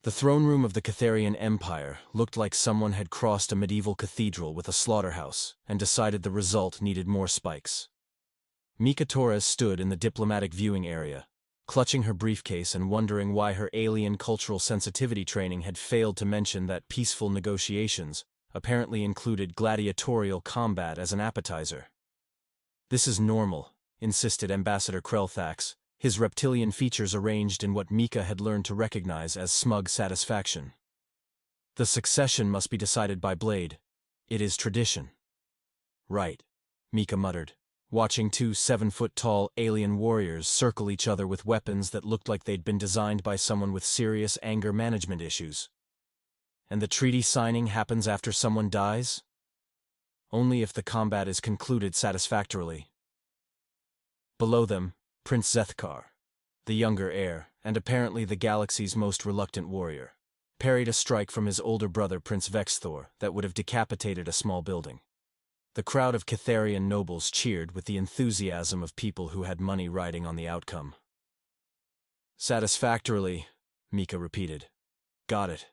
The throne room of the Catharian Empire looked like someone had crossed a medieval cathedral with a slaughterhouse and decided the result needed more spikes. Mika Torres stood in the diplomatic viewing area, clutching her briefcase and wondering why her alien cultural sensitivity training had failed to mention that peaceful negotiations apparently included gladiatorial combat as an appetizer. "This is normal," insisted Ambassador Krelthax, his reptilian features arranged in what Mika had learned to recognize as smug satisfaction. "The succession must be decided by blade. It is tradition." "Right," Mika muttered, watching two 7-foot-tall alien warriors circle each other with weapons that looked like they'd been designed by someone with serious anger management issues. "And the treaty signing happens after someone dies?" "Only if the combat is concluded satisfactorily." Below them, Prince Zethkar, the younger heir, and apparently the galaxy's most reluctant warrior, parried a strike from his older brother Prince Vexthor that would have decapitated a small building. The crowd of Catharian nobles cheered with the enthusiasm of people who had money riding on the outcome. "Satisfactorily," Mika repeated. "Got it.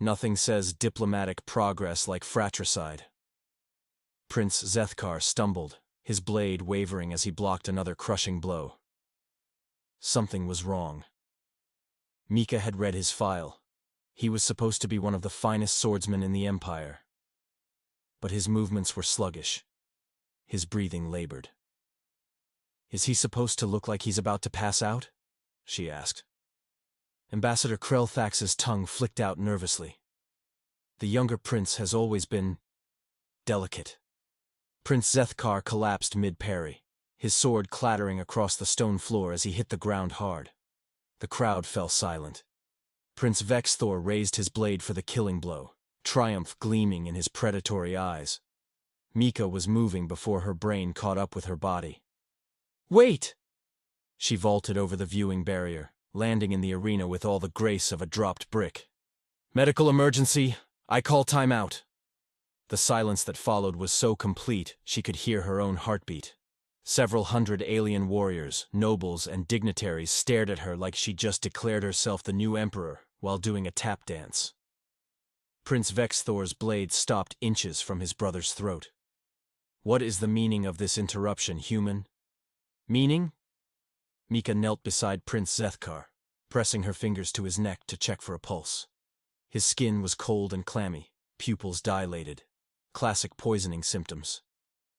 Nothing says diplomatic progress like fratricide." Prince Zethkar stumbled, his blade wavering as he blocked another crushing blow. Something was wrong. Mika had read his file. He was supposed to be one of the finest swordsmen in the Empire. But his movements were sluggish. His breathing labored. "Is he supposed to look like he's about to pass out?" she asked. Ambassador Krelthax's tongue flicked out nervously. "The younger prince has always been delicate." Prince Zethkar collapsed mid-parry, his sword clattering across the stone floor as he hit the ground hard. The crowd fell silent. Prince Vexthor raised his blade for the killing blow, triumph gleaming in his predatory eyes. Mika was moving before her brain caught up with her body. "Wait!" She vaulted over the viewing barrier, landing in the arena with all the grace of a dropped brick. "Medical emergency! I call timeout!" The silence that followed was so complete she could hear her own heartbeat. Several hundred alien warriors, nobles, and dignitaries stared at her like she'd just declared herself the new emperor while doing a tap dance. Prince Vexthor's blade stopped inches from his brother's throat. "What is the meaning of this interruption, human?" "Meaning?" Mika knelt beside Prince Zethkar, pressing her fingers to his neck to check for a pulse. His skin was cold and clammy, pupils dilated. Classic poisoning symptoms.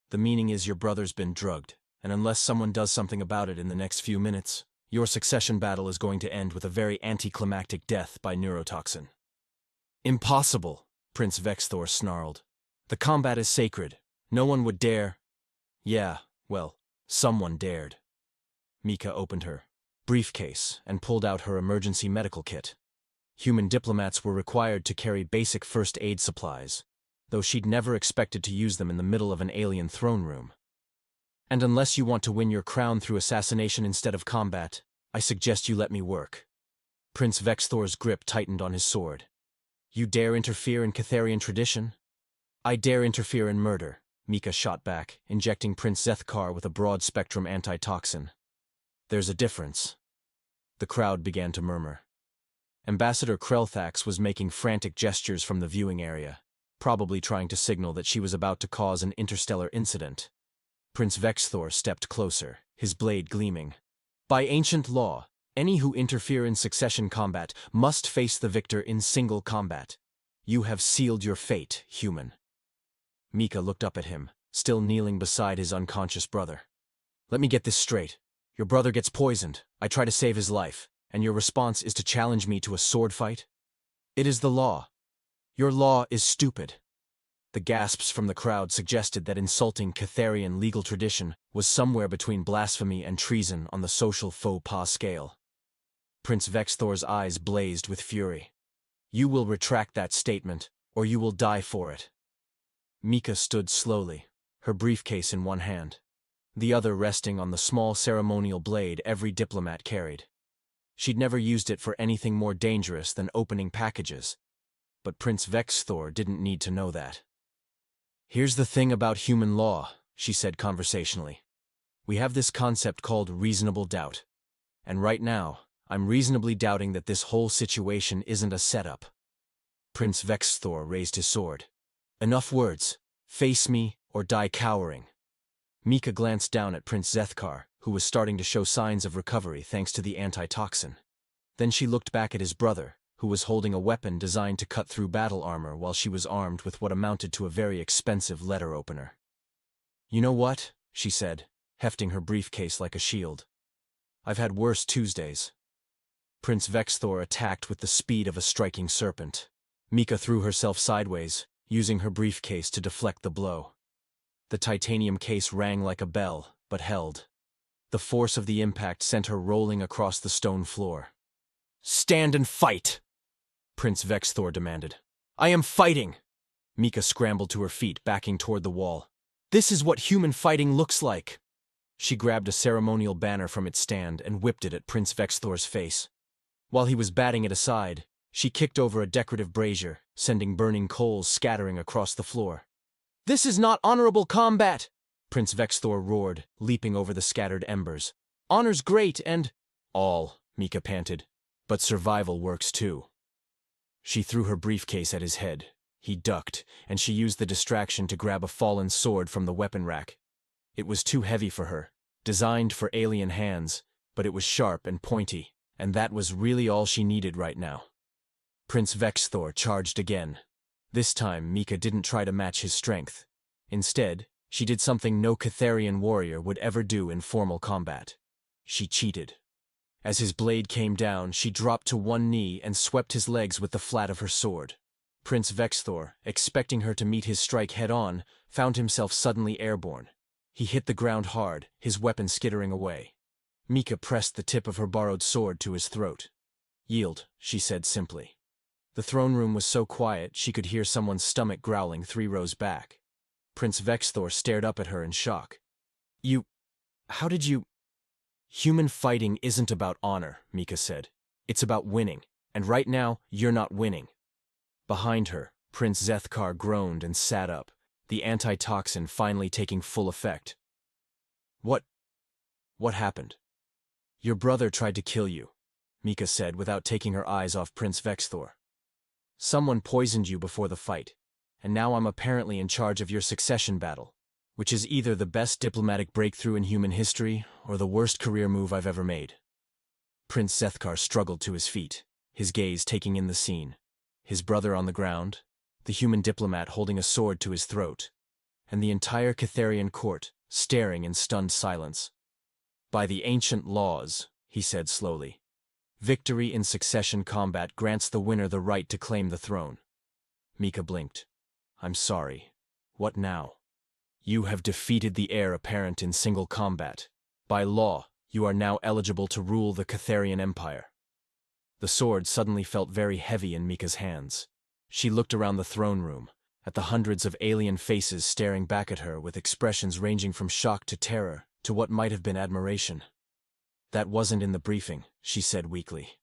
"The meaning is your brother's been drugged, and unless someone does something about it in the next few minutes, your succession battle is going to end with a very anticlimactic death by neurotoxin." "Impossible," Prince Vexthor snarled. "The combat is sacred. No one would dare—" "Yeah, well, someone dared." Mika opened her briefcase and pulled out her emergency medical kit. Human diplomats were required to carry basic first aid supplies, though she'd never expected to use them in the middle of an alien throne room. "And unless you want to win your crown through assassination instead of combat, I suggest you let me work." Prince Vexthor's grip tightened on his sword. "You dare interfere in Catharian tradition?" "I dare interfere in murder," Mika shot back, injecting Prince Zethkar with a broad-spectrum antitoxin. "There's a difference." The crowd began to murmur. Ambassador Krelthax was making frantic gestures from the viewing area, probably trying to signal that she was about to cause an interstellar incident. Prince Vexthor stepped closer, his blade gleaming. "By ancient law, any who interfere in succession combat must face the victor in single combat. You have sealed your fate, human." Mika looked up at him, still kneeling beside his unconscious brother. "Let me get this straight. Your brother gets poisoned, I try to save his life, and your response is to challenge me to a sword fight? It is the law. Your law is stupid." The gasps from the crowd suggested that insulting Catharian legal tradition was somewhere between blasphemy and treason on the social faux pas scale. Prince Vexthor's eyes blazed with fury. "You will retract that statement, or you will die for it." Mika stood slowly, her briefcase in one hand, the other resting on the small ceremonial blade every diplomat carried. She'd never used it for anything more dangerous than opening packages, but Prince Vexthor didn't need to know that. "Here's the thing about human law," she said conversationally. "We have this concept called reasonable doubt, and right now, I'm reasonably doubting that this whole situation isn't a setup. Prince Vexthor raised his sword. Enough words. Face me or die cowering. Mika glanced down at Prince Zethkar, who was starting to show signs of recovery thanks to the antitoxin. Then she looked back at his brother, who was holding a weapon designed to cut through battle armor while she was armed with what amounted to a very expensive letter opener. You know what? She said, hefting her briefcase like a shield. I've had worse Tuesdays. Prince Vexthor attacked with the speed of a striking serpent. Mika threw herself sideways, using her briefcase to deflect the blow. The titanium case rang like a bell, but held. The force of the impact sent her rolling across the stone floor. Stand and fight! Prince Vexthor demanded. I am fighting! Mika scrambled to her feet, backing toward the wall. This is what human fighting looks like! She grabbed a ceremonial banner from its stand and whipped it at Prince Vexthor's face. While he was batting it aside, she kicked over a decorative brazier, sending burning coals scattering across the floor. This is not honorable combat! Prince Vexthor roared, leaping over the scattered embers. Honor's great and… All, Mika panted. But survival works too. She threw her briefcase at his head. He ducked, and she used the distraction to grab a fallen sword from the weapon rack. It was too heavy for her, designed for alien hands, but it was sharp and pointy, and that was really all she needed right now. Prince Vexthor charged again. This time, Mika didn't try to match his strength. Instead, she did something no Catharian warrior would ever do in formal combat. She cheated. As his blade came down, she dropped to one knee and swept his legs with the flat of her sword. Prince Vexthor, expecting her to meet his strike head-on, found himself suddenly airborne. He hit the ground hard, his weapon skittering away. Mika pressed the tip of her borrowed sword to his throat. Yield, she said simply. The throne room was so quiet she could hear someone's stomach growling 3 rows back. Prince Vexthor stared up at her in shock. How did you… Human fighting isn't about honor, Mika said. It's about winning, and right now, you're not winning. Behind her, Prince Zethkar groaned and sat up, the antitoxin finally taking full effect. What happened? Your brother tried to kill you, Mika said without taking her eyes off Prince Vexthor. Someone poisoned you before the fight, and now I'm apparently in charge of your succession battle, which is either the best diplomatic breakthrough in human history or the worst career move I've ever made. Prince Zethkar struggled to his feet, his gaze taking in the scene. His brother on the ground, the human diplomat holding a sword to his throat, and the entire Catharian court staring in stunned silence. By the ancient laws, he said slowly, victory in succession combat grants the winner the right to claim the throne. Mika blinked. I'm sorry. What now? You have defeated the heir apparent in single combat. By law, you are now eligible to rule the Catharian Empire. The sword suddenly felt very heavy in Mika's hands. She looked around the throne room, at the hundreds of alien faces staring back at her with expressions ranging from shock to terror to what might have been admiration. That wasn't in the briefing, she said weakly.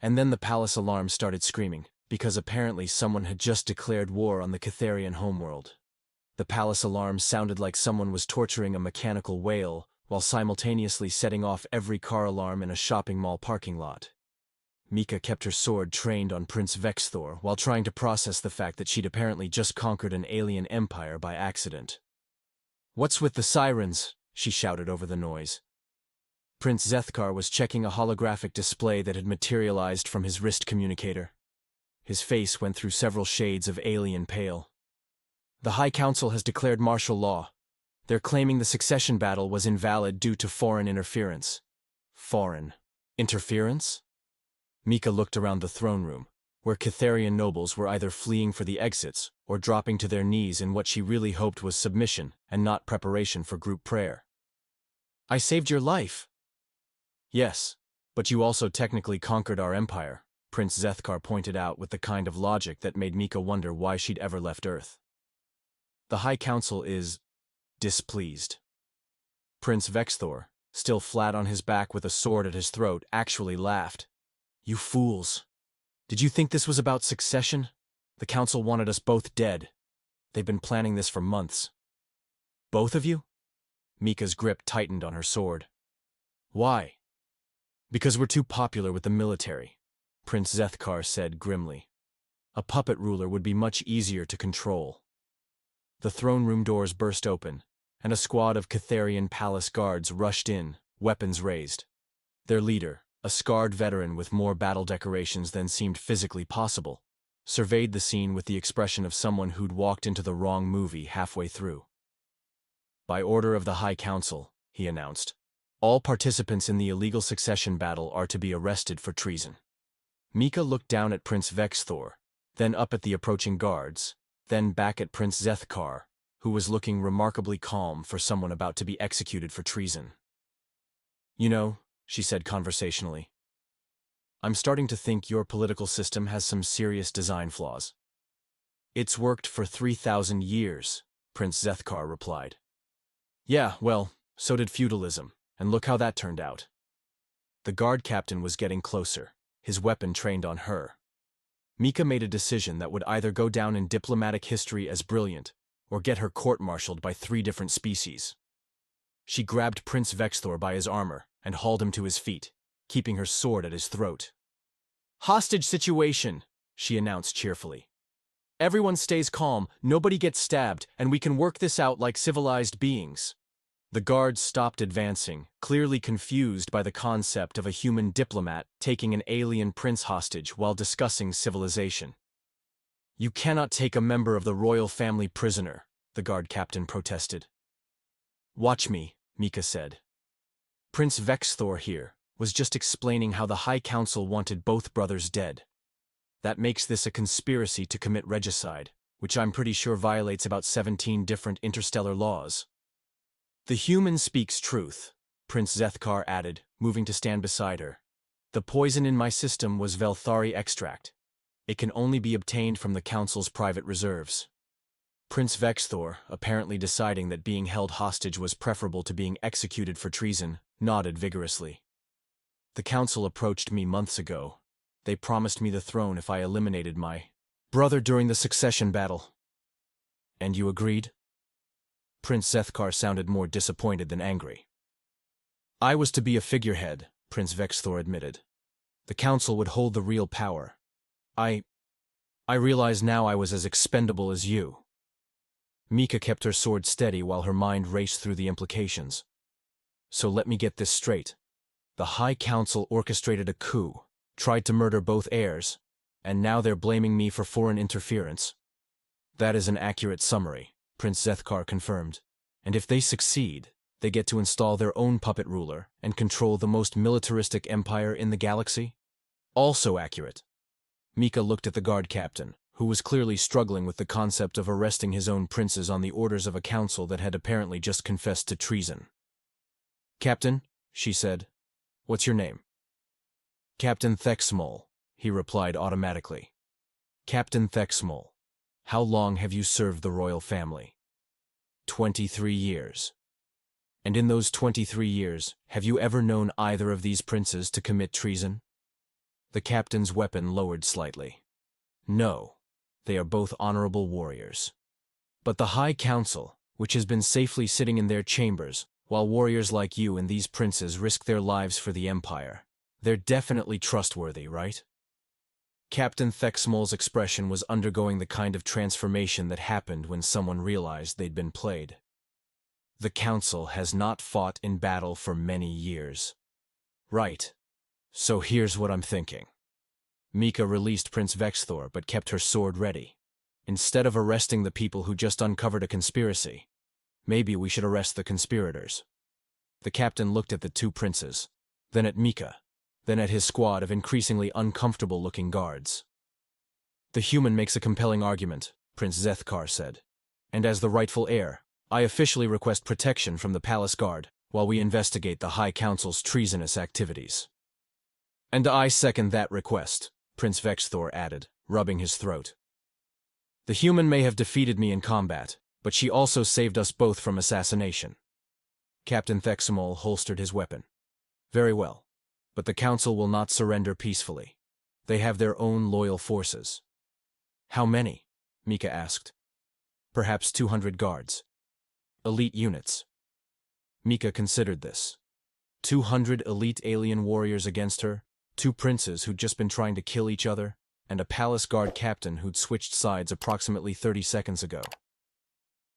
And then the palace alarm started screaming, because apparently someone had just declared war on the Catharian homeworld. The palace alarm sounded like someone was torturing a mechanical whale while simultaneously setting off every car alarm in a shopping mall parking lot. Mika kept her sword trained on Prince Vexthor while trying to process the fact that she'd apparently just conquered an alien empire by accident. What's with the sirens? She shouted over the noise. Prince Zethkar was checking a holographic display that had materialized from his wrist communicator. His face went through several shades of alien pale. The High Council has declared martial law. They're claiming the succession battle was invalid due to foreign interference. Foreign interference? Mika looked around the throne room, where Catharian nobles were either fleeing for the exits or dropping to their knees in what she really hoped was submission and not preparation for group prayer. I saved your life. Yes, but you also technically conquered our empire, Prince Zethkar pointed out with the kind of logic that made Mika wonder why she'd ever left Earth. The High Council is displeased. Prince Vexthor, still flat on his back with a sword at his throat, actually laughed. You fools. Did you think this was about succession? The council wanted us both dead. They've been planning this for months. Both of you? Mika's grip tightened on her sword. Why? Because we're too popular with the military, Prince Zethkar said grimly. A puppet ruler would be much easier to control. The throne room doors burst open, and a squad of Catharian palace guards rushed in, weapons raised. Their leader, a scarred veteran with more battle decorations than seemed physically possible, surveyed the scene with the expression of someone who'd walked into the wrong movie halfway through. By order of the High Council, he announced, all participants in the illegal succession battle are to be arrested for treason. Mika looked down at Prince Vexthor, then up at the approaching guards, then back at Prince Zethkar, who was looking remarkably calm for someone about to be executed for treason. You know, she said conversationally, I'm starting to think your political system has some serious design flaws. It's worked for 3,000 years, Prince Zethkar replied. Yeah, well, so did feudalism, and look how that turned out. The guard captain was getting closer, his weapon trained on her. Mika made a decision that would either go down in diplomatic history as brilliant, or get her court-martialed by 3 different species. She grabbed Prince Vexthor by his armor and hauled him to his feet, keeping her sword at his throat. Hostage situation, she announced cheerfully. Everyone stays calm, nobody gets stabbed, and we can work this out like civilized beings. The guards stopped advancing, clearly confused by the concept of a human diplomat taking an alien prince hostage while discussing civilization. You cannot take a member of the royal family prisoner, the guard captain protested. Watch me, Mika said. Prince Vexthor here was just explaining how the High Council wanted both brothers dead. That makes this a conspiracy to commit regicide, which I'm pretty sure violates about 17 different interstellar laws. The human speaks truth, Prince Zethkar added, moving to stand beside her. The poison in my system was Velthari extract. It can only be obtained from the Council's private reserves. Prince Vexthor, apparently deciding that being held hostage was preferable to being executed for treason, nodded vigorously. The Council approached me months ago. They promised me the throne if I eliminated my brother during the succession battle. And you agreed? Prince Zethkar sounded more disappointed than angry. I was to be a figurehead, Prince Vexthor admitted. The Council would hold the real power. I realize now I was as expendable as you. Mika kept her sword steady while her mind raced through the implications. So let me get this straight. The High Council orchestrated a coup, tried to murder both heirs, and now they're blaming me for foreign interference. That is an accurate summary, Prince Zethkar confirmed. And if they succeed, they get to install their own puppet ruler and control the most militaristic empire in the galaxy? Also accurate. Mika looked at the guard captain, who was clearly struggling with the concept of arresting his own princes on the orders of a council that had apparently just confessed to treason. Captain, she said, what's your name? Captain Thexmol, he replied automatically. Captain Thexmol, how long have you served the royal family? 23 years. And in those 23 years, have you ever known either of these princes to commit treason? The captain's weapon lowered slightly. No, they are both honorable warriors. But the High Council, which has been safely sitting in their chambers, while warriors like you and these princes risk their lives for the Empire, they're definitely trustworthy, right? Captain Thexmol's expression was undergoing the kind of transformation that happened when someone realized they'd been played. The Council has not fought in battle for many years. Right. So here's what I'm thinking. Mika released Prince Vexthor but kept her sword ready. Instead of arresting the people who just uncovered a conspiracy, maybe we should arrest the conspirators. The captain looked at the 2 princes, then at Mika, then at his squad of increasingly uncomfortable-looking guards. The human makes a compelling argument, Prince Zethkar said. And as the rightful heir, I officially request protection from the palace guard while we investigate the High Council's treasonous activities. And I second that request, Prince Vexthor added, rubbing his throat. The human may have defeated me in combat, but she also saved us both from assassination. Captain Thexmol holstered his weapon. Very well, but the Council will not surrender peacefully. They have their own loyal forces. How many? Mika asked. Perhaps 200 guards. Elite units. Mika considered this. 200 elite alien warriors against her, 2 princes who'd just been trying to kill each other, and a palace guard captain who'd switched sides approximately 30 seconds ago.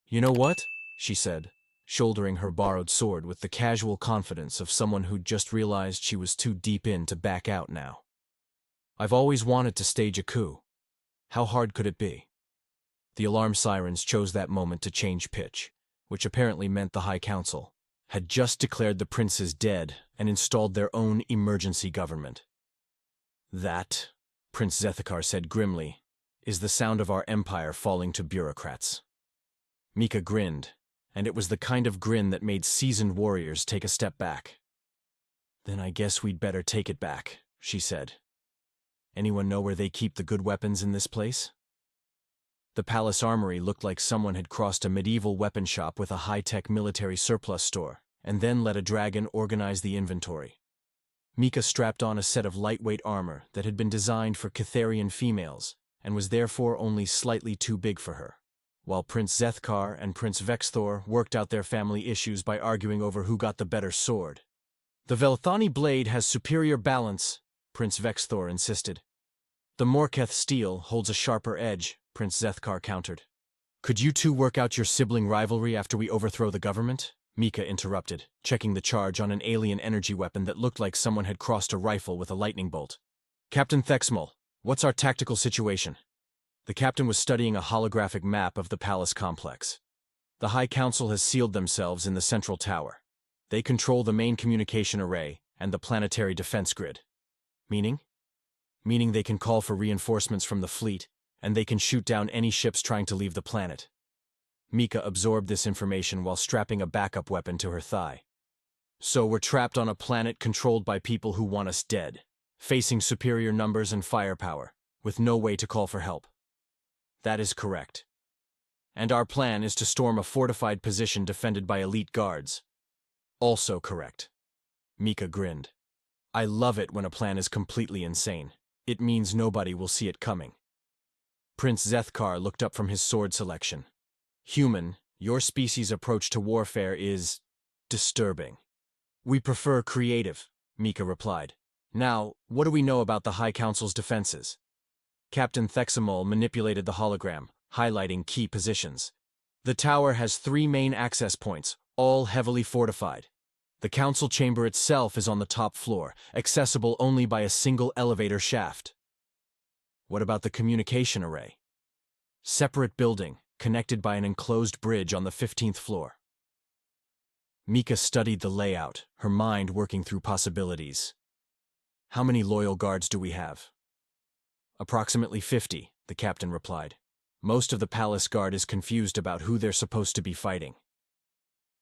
"You know what?" she said, shouldering her borrowed sword with the casual confidence of someone who'd just realized she was too deep in to back out now. "I've always wanted to stage a coup. How hard could it be?" The alarm sirens chose that moment to change pitch, which apparently meant the High Council had just declared the princes dead and installed their own emergency government. "That," Prince Zethkar said grimly, "is the sound of our empire falling to bureaucrats." Mika grinned, and it was the kind of grin that made seasoned warriors take a step back. "Then I guess we'd better take it back," she said. "Anyone know where they keep the good weapons in this place?" The palace armory looked like someone had crossed a medieval weapon shop with a high-tech military surplus store, and then let a dragon organize the inventory. Mika strapped on a set of lightweight armor that had been designed for Catharian females, and was therefore only slightly too big for her, while Prince Zethkar and Prince Vexthor worked out their family issues by arguing over who got the better sword. "The Velthani blade has superior balance," Prince Vexthor insisted. "The Morketh steel holds a sharper edge," Prince Zethkar countered. "Could you two work out your sibling rivalry after we overthrow the government?" Mika interrupted, checking the charge on an alien energy weapon that looked like someone had crossed a rifle with a lightning bolt. "Captain Thexmal, what's our tactical situation?" The captain was studying a holographic map of the palace complex. "The High Council has sealed themselves in the central tower. They control the main communication array and the planetary defense grid." "Meaning?" "Meaning they can call for reinforcements from the fleet, and they can shoot down any ships trying to leave the planet." Mika absorbed this information while strapping a backup weapon to her thigh. "So we're trapped on a planet controlled by people who want us dead, facing superior numbers and firepower, with no way to call for help." "That is correct. And our plan is to storm a fortified position defended by elite guards." "Also correct." Mika grinned. "I love it when a plan is completely insane. It means nobody will see it coming." Prince Zethkar looked up from his sword selection. "Human, your species' approach to warfare is disturbing." "We prefer creative," Mika replied. "Now, what do we know about the High Council's defenses?" Captain Thexamol manipulated the hologram, highlighting key positions. "The tower has 3 main access points, all heavily fortified. The council chamber itself is on the top floor, accessible only by a single elevator shaft." "What about the communication array?" "Separate building, connected by an enclosed bridge on the 15th floor." Mika studied the layout, her mind working through possibilities. "How many loyal guards do we have?" "Approximately 50, the captain replied. "Most of the palace guard is confused about who they're supposed to be fighting."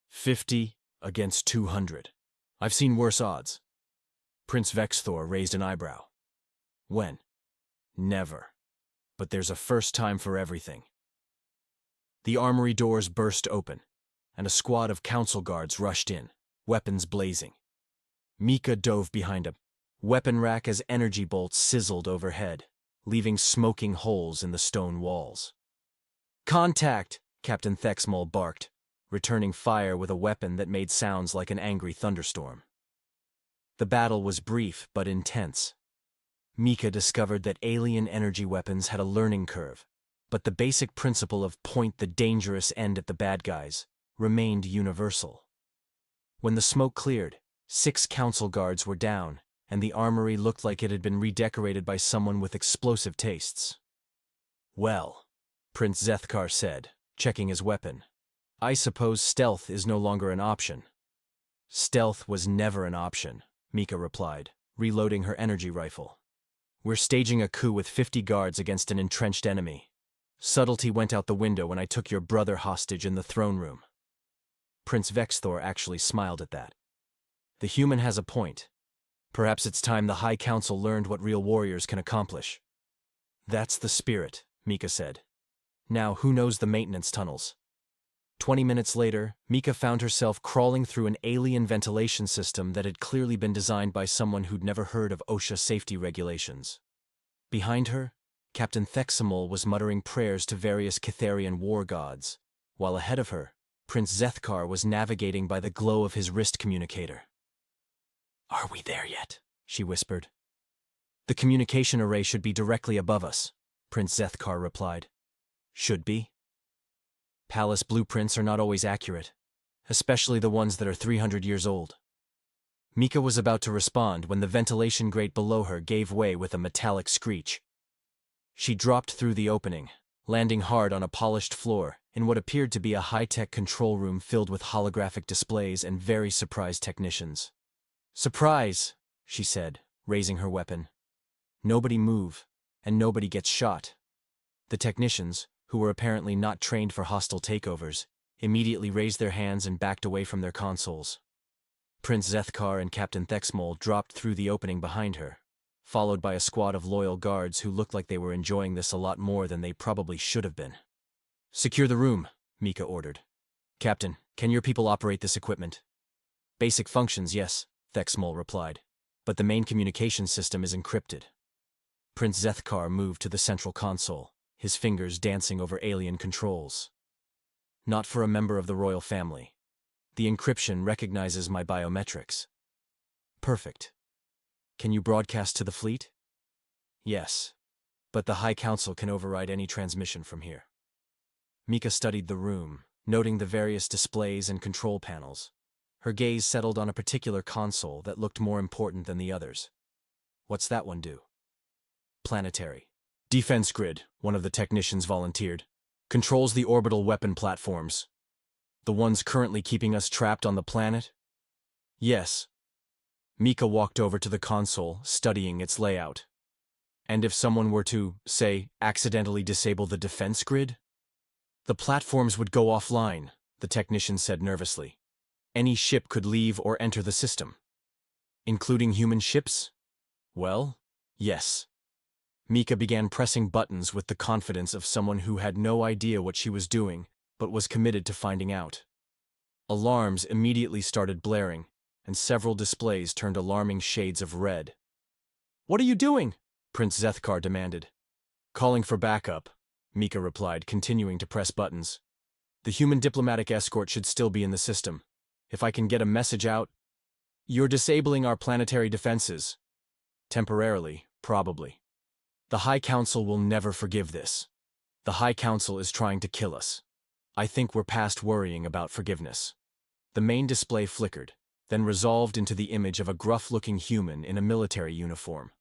50 against 200. I've seen worse odds." Prince Vexthor raised an eyebrow. "When?" "Never. But there's a first time for everything." The armory doors burst open, and a squad of council guards rushed in, weapons blazing. Mika dove behind him, weapon rack as energy bolts sizzled overhead, leaving smoking holes in the stone walls. "Contact!" Captain Thexmal barked, returning fire with a weapon that made sounds like an angry thunderstorm. The battle was brief but intense. Mika discovered that alien energy weapons had a learning curve, but the basic principle of point the dangerous end at the bad guys remained universal. When the smoke cleared, 6 council guards were down, and the armory looked like it had been redecorated by someone with explosive tastes. "Well," Prince Zethkar said, checking his weapon, "I suppose stealth is no longer an option." "Stealth was never an option," Mika replied, reloading her energy rifle. "We're staging a coup with 50 guards against an entrenched enemy. Subtlety went out the window when I took your brother hostage in the throne room." Prince Vexthor actually smiled at that. "The human has a point. Perhaps it's time the High Council learned what real warriors can accomplish." "That's the spirit," Mika said. "Now, who knows the maintenance tunnels?" 20 minutes later, Mika found herself crawling through an alien ventilation system that had clearly been designed by someone who'd never heard of OSHA safety regulations. Behind her, Captain Thexamol was muttering prayers to various Catharian war gods, while ahead of her, Prince Zethkar was navigating by the glow of his wrist communicator. Are we there yet? She whispered. The communication array should be directly above us, Prince Zethkar replied. Should be? Palace blueprints are not always accurate, especially the ones that are 300 years old. Mika was about to respond when the ventilation grate below her gave way with a metallic screech. She dropped through the opening, landing hard on a polished floor in what appeared to be a high-tech control room filled with holographic displays and very surprised technicians. Surprise, she said, raising her weapon. Nobody move, and nobody gets shot. The technicians, who were apparently not trained for hostile takeovers, immediately raised their hands and backed away from their consoles. Prince Zethkar and Captain Thexmol dropped through the opening behind her, followed by a squad of loyal guards who looked like they were enjoying this a lot more than they probably should have been. Secure the room, Mika ordered. Captain, can your people operate this equipment? Basic functions, yes, Thexmol replied, but the main communication system is encrypted. Prince Zethkar moved to the central console, his fingers dancing over alien controls. Not for a member of the royal family. The encryption recognizes my biometrics. Perfect. Can you broadcast to the fleet? Yes, but the High Council can override any transmission from here. Mika studied the room, noting the various displays and control panels. Her gaze settled on a particular console that looked more important than the others. What's that one do? Planetary. Defense grid, one of the technicians volunteered. Controls the orbital weapon platforms. The ones currently keeping us trapped on the planet? Yes. Mika walked over to the console, studying its layout. And if someone were to, say, accidentally disable the defense grid? The platforms would go offline, the technician said nervously. Any ship could leave or enter the system. Including human ships? Well, yes. Mika began pressing buttons with the confidence of someone who had no idea what she was doing, but was committed to finding out. Alarms immediately started blaring, and several displays turned alarming shades of red. What are you doing? Prince Zethkar demanded. Calling for backup, Mika replied, continuing to press buttons. The human diplomatic escort should still be in the system. If I can get a message out... You're disabling our planetary defenses. Temporarily, probably. The High Council will never forgive this. The High Council is trying to kill us. I think we're past worrying about forgiveness. The main display flickered, then resolved into the image of a gruff-looking human in a military uniform.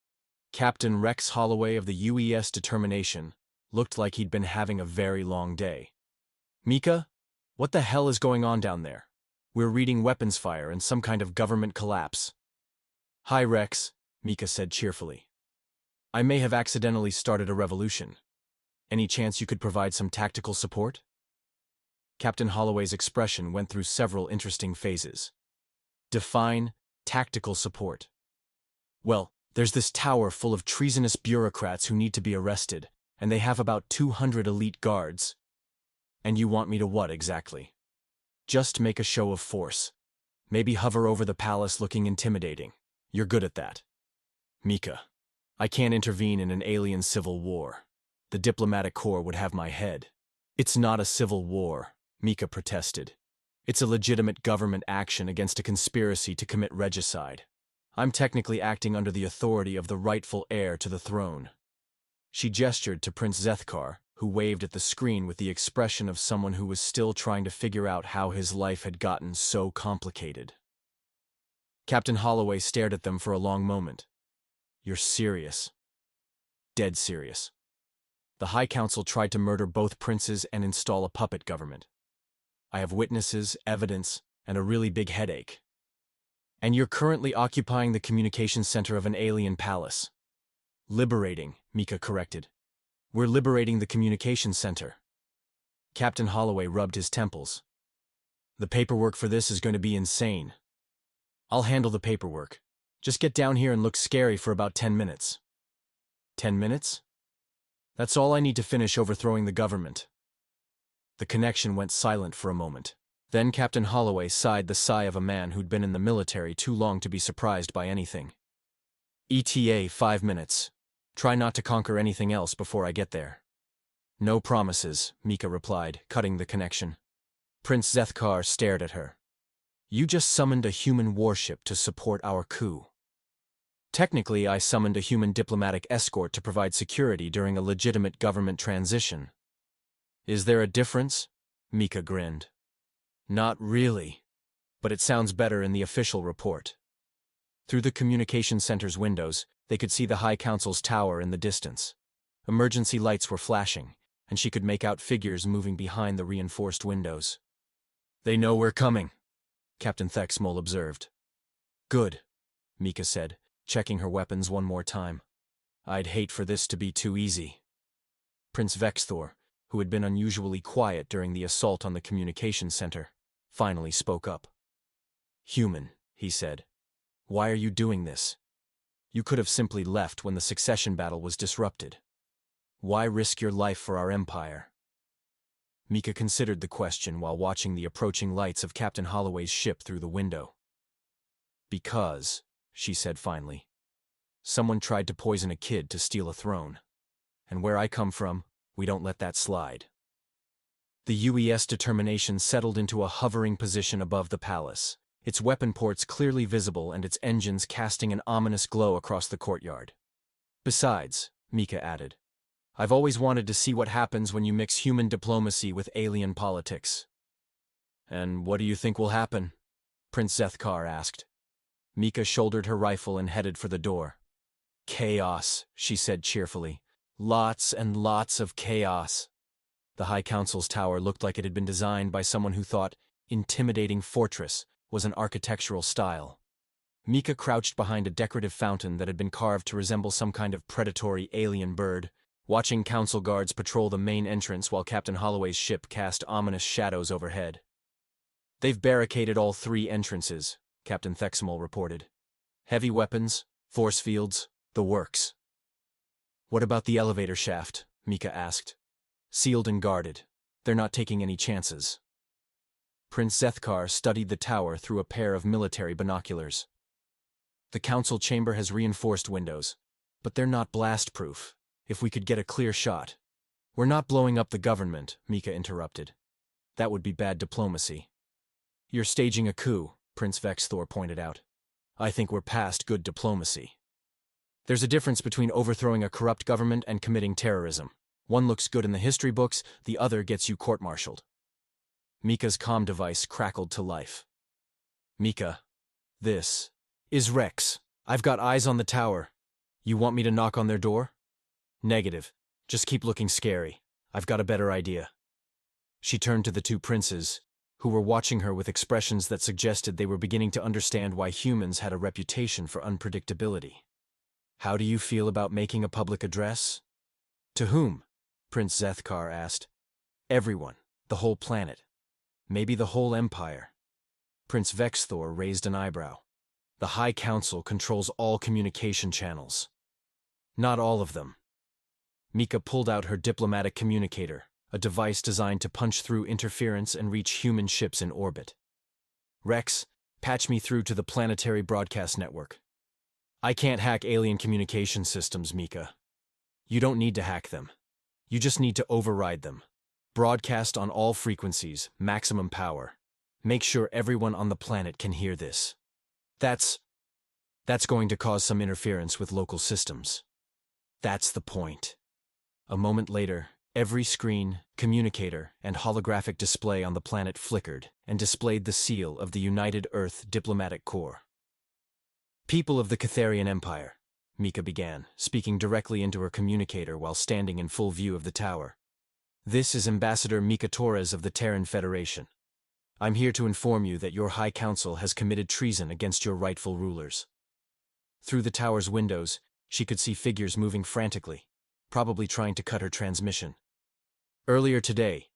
Captain Rex Holloway of the UES Determination looked like he'd been having a very long day. Mika, what the hell is going on down there? We're reading weapons fire and some kind of government collapse. Hi Rex, Mika said cheerfully. I may have accidentally started a revolution. Any chance you could provide some tactical support? Captain Holloway's expression went through several interesting phases. Define tactical support. Well, there's this tower full of treasonous bureaucrats who need to be arrested, and they have about 200 elite guards. And you want me to what exactly? Just make a show of force. Maybe hover over the palace looking intimidating. You're good at that. Mika, I can't intervene in an alien civil war. The diplomatic corps would have my head. It's not a civil war, Mika protested. It's a legitimate government action against a conspiracy to commit regicide. I'm technically acting under the authority of the rightful heir to the throne. She gestured to Prince Zethkar, who waved at the screen with the expression of someone who was still trying to figure out how his life had gotten so complicated. Captain Holloway stared at them for a long moment. You're serious. Dead serious. The High Council tried to murder both princes and install a puppet government. I have witnesses, evidence, and a really big headache. And you're currently occupying the communications center of an alien palace. Liberating, Mika corrected. We're liberating the communications center. Captain Holloway rubbed his temples. The paperwork for this is going to be insane. I'll handle the paperwork. Just get down here and look scary for about 10 minutes. 10 minutes? That's all I need to finish overthrowing the government. The connection went silent for a moment. Then Captain Holloway sighed the sigh of a man who'd been in the military too long to be surprised by anything. ETA 5 minutes. Try not to conquer anything else before I get there. No promises, Mika replied, cutting the connection. Prince Zethkar stared at her. You just summoned a human warship to support our coup. Technically, I summoned a human diplomatic escort to provide security during a legitimate government transition. Is there a difference? Mika grinned. Not really. But it sounds better in the official report. Through the communication center's windows, they could see the High Council's tower in the distance. Emergency lights were flashing, and she could make out figures moving behind the reinforced windows. They know we're coming, Captain Thexmol observed. Good, Mika said, checking her weapons one more time. I'd hate for this to be too easy. Prince Vexthor, who had been unusually quiet during the assault on the communication center, finally spoke up. Human, he said. Why are you doing this? You could have simply left when the succession battle was disrupted. Why risk your life for our empire? Mika considered the question while watching the approaching lights of Captain Holloway's ship through the window. Because, she said finally, someone tried to poison a kid to steal a throne. And where I come from, we don't let that slide. The UES determination settled into a hovering position above the palace, its weapon ports clearly visible and its engines casting an ominous glow across the courtyard. Besides, Mika added, I've always wanted to see what happens when you mix human diplomacy with alien politics. And what do you think will happen? Prince Zethkar asked. Mika shouldered her rifle and headed for the door. Chaos, she said cheerfully. Lots and lots of chaos. The High Council's tower looked like it had been designed by someone who thought intimidating fortress was an architectural style. Mika crouched behind a decorative fountain that had been carved to resemble some kind of predatory alien bird, watching council guards patrol the main entrance while Captain Holloway's ship cast ominous shadows overhead. They've barricaded all 3 entrances, Captain Thexmol reported. Heavy weapons, force fields, the works. What about the elevator shaft? Mika asked. Sealed and guarded. They're not taking any chances. Prince Zethkar studied the tower through a pair of military binoculars. The council chamber has reinforced windows, but they're not blast-proof. If we could get a clear shot. We're not blowing up the government, Mika interrupted. That would be bad diplomacy. You're staging a coup, Prince Vexthor pointed out. I think we're past good diplomacy. There's a difference between overthrowing a corrupt government and committing terrorism. One looks good in the history books, the other gets you court-martialed. Mika's comm device crackled to life. Mika, this is Rex. I've got eyes on the tower. You want me to knock on their door? Negative. Just keep looking scary. I've got a better idea. She turned to the 2 princes, who were watching her with expressions that suggested they were beginning to understand why humans had a reputation for unpredictability. How do you feel about making a public address? To whom? Prince Zethkar asked. Everyone. The whole planet. Maybe the whole empire. Prince Vexthor raised an eyebrow. The High Council controls all communication channels. Not all of them. Mika pulled out her diplomatic communicator, a device designed to punch through interference and reach human ships in orbit. Rex, patch me through to the planetary broadcast network. I can't hack alien communication systems, Mika. You don't need to hack them. You just need to override them. Broadcast on all frequencies, maximum power. Make sure everyone on the planet can hear this. That's going to cause some interference with local systems. That's the point. A moment later, every screen, communicator, and holographic display on the planet flickered and displayed the seal of the United Earth Diplomatic Corps. People of the Catharian Empire, Mika began, speaking directly into her communicator while standing in full view of the tower. This is Ambassador Mika Torres of the Terran Federation. I'm here to inform you that your High Council has committed treason against your rightful rulers. Through the tower's windows, she could see figures moving frantically, probably trying to cut her transmission. Earlier today,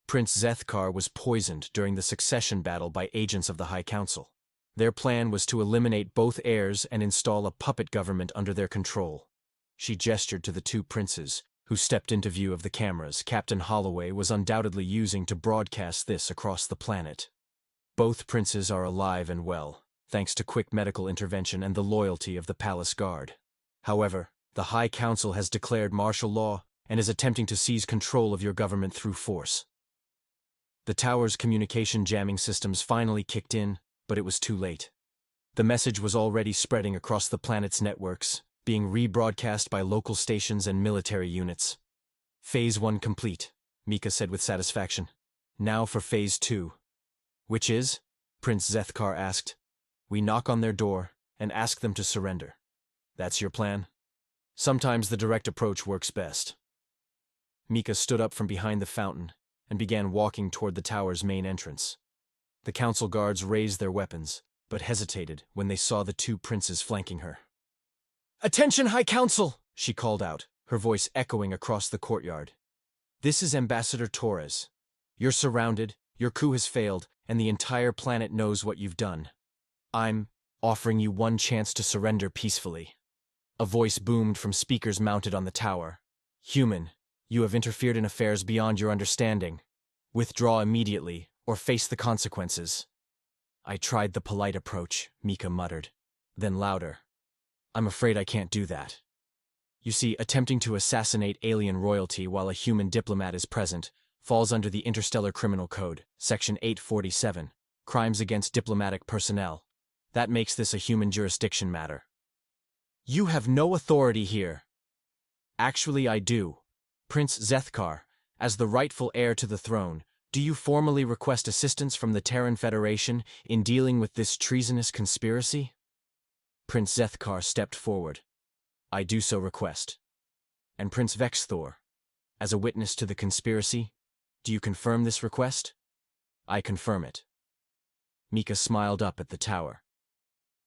Prince Zethkar was poisoned during the succession battle by agents of the High Council. Their plan was to eliminate both heirs and install a puppet government under their control. She gestured to the 2 princes, who stepped into view of the cameras Captain Holloway was undoubtedly using to broadcast this across the planet. Both princes are alive and well, thanks to quick medical intervention and the loyalty of the Palace Guard. However, the High Council has declared martial law and is attempting to seize control of your government through force. The tower's communication jamming systems finally kicked in, but it was too late. The message was already spreading across the planet's networks, being rebroadcast by local stations and military units. Phase 1 complete, Mika said with satisfaction. Now for Phase 2. Which is? Prince Zethkar asked. We knock on their door and ask them to surrender. That's your plan? Sometimes the direct approach works best. Mika stood up from behind the fountain and began walking toward the tower's main entrance. The council guards raised their weapons, but hesitated when they saw the two princes flanking her. "Attention, High Council!" she called out, her voice echoing across the courtyard. "This is Ambassador Torres. You're surrounded, your coup has failed, and the entire planet knows what you've done. I'm offering you one chance to surrender peacefully." A voice boomed from speakers mounted on the tower. "Human, you have interfered in affairs beyond your understanding. Withdraw immediately, or face the consequences." "I tried the polite approach," Mika muttered. Then louder. "I'm afraid I can't do that. You see, attempting to assassinate alien royalty while a human diplomat is present falls under the Interstellar Criminal Code, Section 847, Crimes Against Diplomatic Personnel. That makes this a human jurisdiction matter." "You have no authority here." "Actually, I do. Prince Zethkar, as the rightful heir to the throne, do you formally request assistance from the Terran Federation in dealing with this treasonous conspiracy?" Prince Zethkar stepped forward. "I do so request." "And Prince Vexthor, as a witness to the conspiracy, do you confirm this request?" "I confirm it." Mika smiled up at the tower.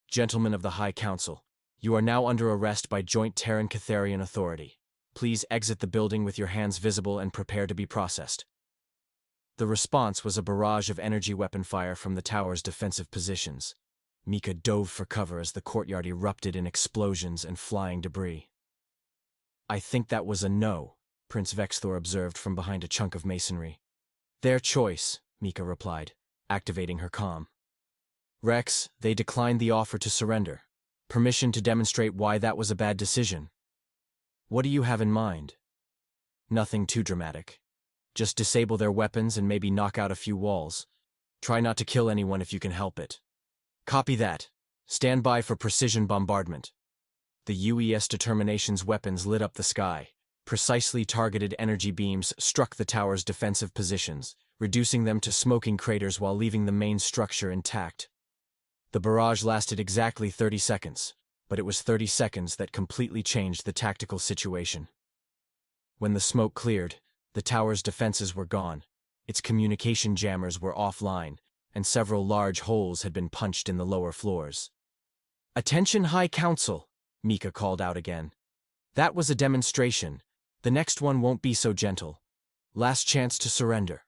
"Gentlemen of the High Council, you are now under arrest by Joint Terran-Catharian Authority. Please exit the building with your hands visible and prepare to be processed." The response was a barrage of energy weapon fire from the tower's defensive positions. Mika dove for cover as the courtyard erupted in explosions and flying debris. "I think that was a no," Prince Vexthor observed from behind a chunk of masonry. "Their choice," Mika replied, activating her comm. "Rex, they declined the offer to surrender. Permission to demonstrate why that was a bad decision." "What do you have in mind?" "Nothing too dramatic. Just disable their weapons and maybe knock out a few walls. Try not to kill anyone if you can help it." "Copy that. Stand by for precision bombardment." The UES Determination's weapons lit up the sky. Precisely targeted energy beams struck the tower's defensive positions, reducing them to smoking craters while leaving the main structure intact. The barrage lasted exactly 30 seconds, but it was 30 seconds that completely changed the tactical situation. When the smoke cleared, the tower's defenses were gone, its communication jammers were offline, and several large holes had been punched in the lower floors. "Attention, High Council," Mika called out again. "That was a demonstration. The next one won't be so gentle. Last chance to surrender."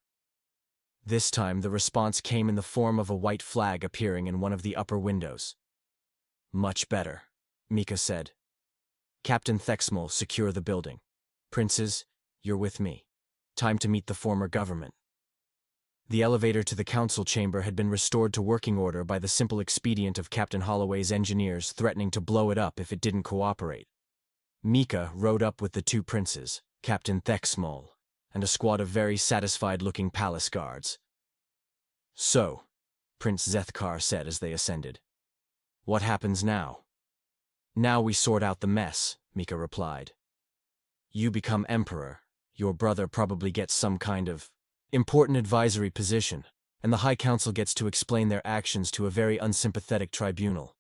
This time the response came in the form of a white flag appearing in one of the upper windows. "Much better," Mika said. "Captain Thexmal, secure the building. Princes, you're with me. Time to meet the former government." The elevator to the council chamber had been restored to working order by the simple expedient of Captain Holloway's engineers threatening to blow it up if it didn't cooperate. Mika rode up with the two princes, Captain Thexmal, and a squad of very satisfied-looking palace guards. "So," Prince Zethkar said as they ascended, "what happens now?" "Now we sort out the mess," Mika replied. "You become emperor. Your brother probably gets some kind of important advisory position, and the High Council gets to explain their actions to a very unsympathetic tribunal.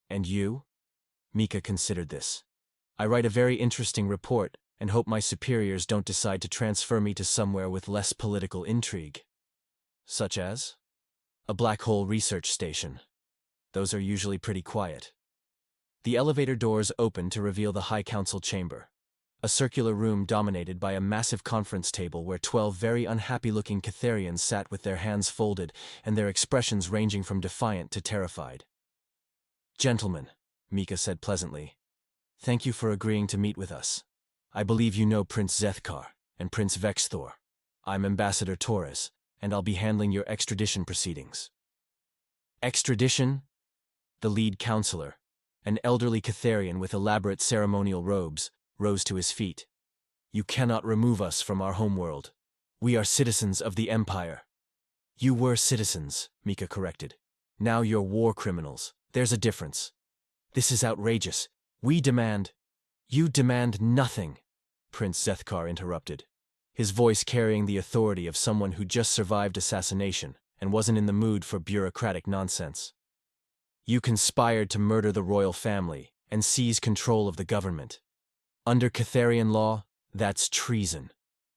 And you?" Mika considered this. "I write a very interesting report and hope my superiors don't decide to transfer me to somewhere with less political intrigue." "Such as?" "A black hole research station. Those are usually pretty quiet." The elevator doors opened to reveal the High Council chamber. A circular room dominated by a massive conference table where 12 very unhappy-looking Catharians sat with their hands folded and their expressions ranging from defiant to terrified. "Gentlemen," Mika said pleasantly, "thank you for agreeing to meet with us. I believe you know Prince Zethkar and Prince Vexthor. I'm Ambassador Torres, and I'll be handling your extradition proceedings." "Extradition?" The lead counselor, an elderly Catharian with elaborate ceremonial robes, rose to his feet. "You cannot remove us from our homeworld. We are citizens of the Empire." "You were citizens," Mika corrected. Now you're war criminals. There's a difference. This is outrageous. We demand— You demand nothing, Prince Zethkar interrupted, his voice carrying the authority of someone who just survived assassination and wasn't in the mood for bureaucratic nonsense. You conspired to murder the royal family and seize control of the government. Under Catharian law, that's treason.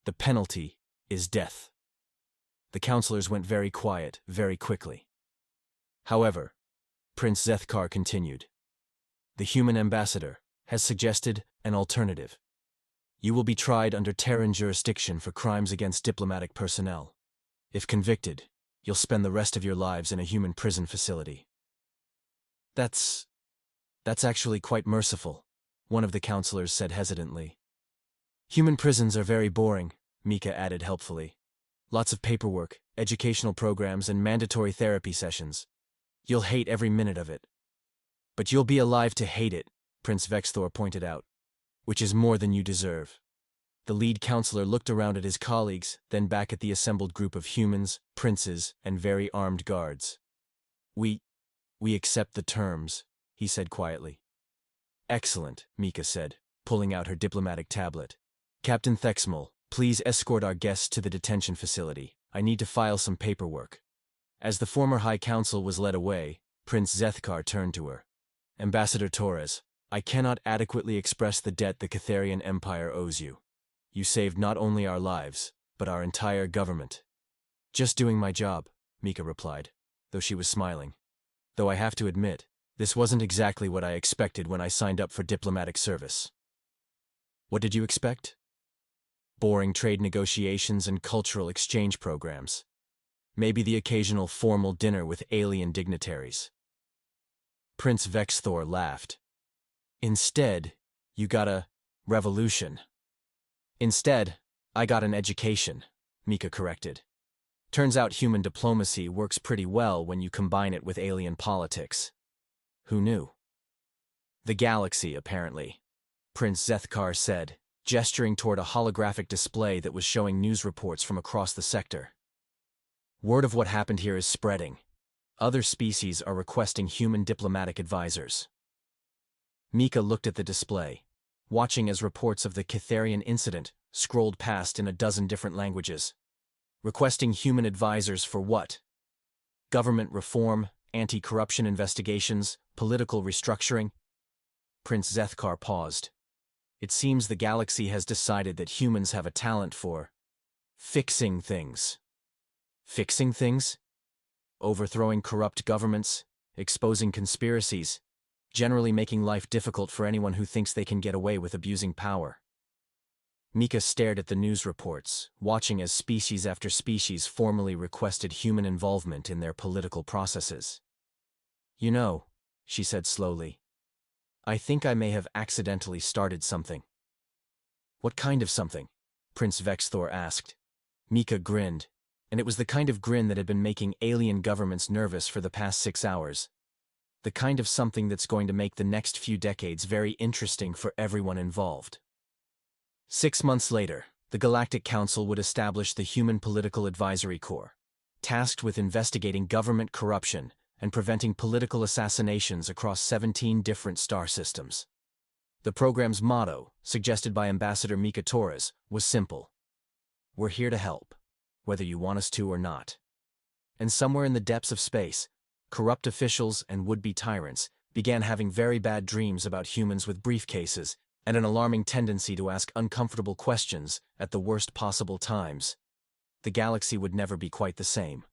The penalty is death. The councillors went very quiet, very quickly. However, Prince Zethkar continued, the human ambassador has suggested an alternative. You will be tried under Terran jurisdiction for crimes against diplomatic personnel. If convicted, you'll spend the rest of your lives in a human prison facility. That's actually quite merciful, one of the councillors said hesitantly. Human prisons are very boring, Mika added helpfully. Lots of paperwork, educational programs, and mandatory therapy sessions. You'll hate every minute of it. But you'll be alive to hate it, Prince Vexthor pointed out, which is more than you deserve. The lead councillor looked around at his colleagues, then back at the assembled group of humans, princes, and very armed guards. We accept the terms, he said quietly. Excellent, Mika said, pulling out her diplomatic tablet. Captain Thexmal, please escort our guests to the detention facility. I need to file some paperwork. As the former High Council was led away, Prince Zethkar turned to her. Ambassador Torres, I cannot adequately express the debt the Catharian Empire owes you. You saved not only our lives, but our entire government. Just doing my job, Mika replied, though she was smiling. Though I have to admit, this wasn't exactly what I expected when I signed up for diplomatic service. What did you expect? Boring trade negotiations and cultural exchange programs. Maybe the occasional formal dinner with alien dignitaries. Prince Vexthor laughed. Instead, you got a revolution. Instead, I got an education, Mika corrected. Turns out human diplomacy works pretty well when you combine it with alien politics. Who knew? The galaxy, apparently, Prince Zethkar said, gesturing toward a holographic display that was showing news reports from across the sector. Word of what happened here is spreading. Other species are requesting human diplomatic advisors. Mika looked at the display, watching as reports of the Catharian incident scrolled past in a dozen different languages. Requesting human advisors for what? Government reform, anti-corruption investigations, political restructuring? Prince Zethkar paused. It seems the galaxy has decided that humans have a talent for fixing things. Fixing things? Overthrowing corrupt governments, exposing conspiracies, generally making life difficult for anyone who thinks they can get away with abusing power. Mika stared at the news reports, watching as species after species formally requested human involvement in their political processes. You know, she said slowly, I think I may have accidentally started something. What kind of something? Prince Vexthor asked. Mika grinned, and it was the kind of grin that had been making alien governments nervous for the past 6 hours. The kind of something that's going to make the next few decades very interesting for everyone involved. 6 months later, the Galactic Council would establish the Human Political Advisory Corps, tasked with investigating government corruption and preventing political assassinations across 17 different star systems. The program's motto, suggested by Ambassador Mika Torres, was simple. We're here to help, whether you want us to or not. And somewhere in the depths of space, corrupt officials and would-be tyrants began having very bad dreams about humans with briefcases and an alarming tendency to ask uncomfortable questions at the worst possible times. The galaxy would never be quite the same.